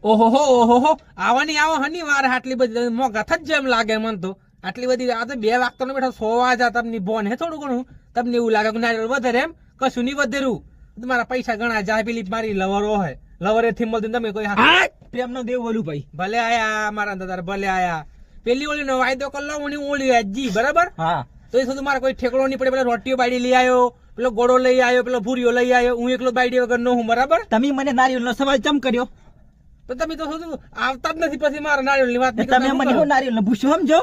ઓહો આવવાની આવો હની વાર આટલી બધી મોગા થજ જેમ લાગે મન તો આટલી બધી આ તો 2 વાગતો ને બેઠા 100 વાજા તમને બોન હે થોડું ઘણું તમને એવું લાગે કે નારિયેળ વધારે એમ કશું નહીં વધેરું તમારા પૈસા ઘણા જાય પેલી મારી લવરો હોય લવરે થી મળતું તમે કોઈ પ્રેમનો દેવ બોલું ભાઈ ભલે આયા મારા દાદા ભલે આયા પેલી ઓલી નો વાયદો કર લો મને ઓલી આજી બરાબર હા તો એ સુધી મારે કોઈ ઠેકડો નહીં પડે પેલા રોટીઓ બાડી લઈ આવ્યો પેલો ગોળો લઈ આવ્યો પેલો ભૂરીઓ લઈ આવ્યો હું એકલો બાડી વગર નો હું બરાબર તમે મને નારિયેળનો સવાલ ચમ કર્યો તો તમે તો શું આવતા જ નથી પછી મારા નારિયેળની વાત તમે મને હું નારિયેળનો ભૂસો સમજો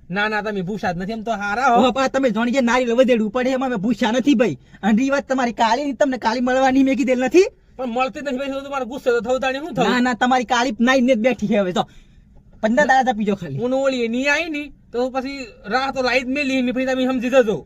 ના તમે ભૂસા જ નથી એમ તો હારા હો તમે જાણીએ નારિયેળ વધેડવું પડે એમાં મેં ભૂસા નથી ભાઈ અને રી વાત તમારી કાળી તમને કાળી મળવાની મેં કીધેલ નથી પણ મળતી નથી પછી તમારે ગુસ્સે તો થવું તાણી શું થયું ના તમારી કાળી નાઈ ને બેઠી છે હવે તો 15 દાડા પીજો ખાલી હું ઓળી નહીં આવી ની તો પછી રાહ તો લાઈટ મેલી ની પછી તમે સમજી જજો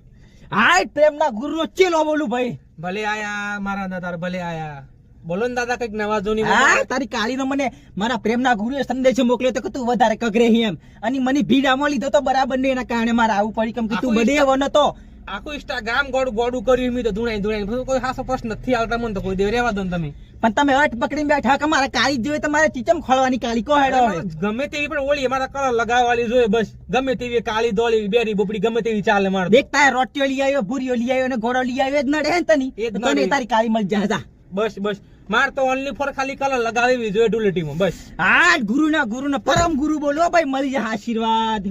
હા પ્રેમના ગુરુનો ચેલો બોલું ભાઈ ભલે આયા મારા દાદા ભલે આયા બોલો ને દાદા કઈક નવા જૂની હા તારી કાળી નો મને મારા પ્રેમના ગુરુએ સંદેશો મોકલ્યો તો કે તું વધારે કગરે એમ અને મને ભીડામાં લીધો તો બરાબર ને એના કારણે મારે આવું પડી કેમ કે તું બડે એવો નતો આખું ઇન્સ્ટાગ્રામ ગોડું કર્યું મી તો ધુણાઈ કોઈ ખાસો પ્રશ્ન નથી આવતા મને તો કોઈ દે રહેવા દો ને તમે પણ તમે અટ પકડીને બેઠા કે મારા કાળી જોઈએ તમારે ચીચમ ખોળવાની કાળી કો હેડો ગમે તેવી પણ ઓળી મારા કલર લગાવવાની જોઈએ બસ ગમે તેવી કાળી દોળી બેરી બોપડી ગમે તેવી ચાલે મારે દેખતા રોટીઓ લઈ આવ્યો ભૂરીઓ લઈ આવ્યો અને ઘોડો લઈ આવ્યો જ નડે ને તને તારી કાળી મળી જાય બસ માર તો ઓનલી ફોર ખાલી કલર લગાવી જોઈએ ડુલેટીમાં બસ હા ગુરુના પરમ ગુરુ બોલો ભાઈ મળી જાય આશીર્વાદ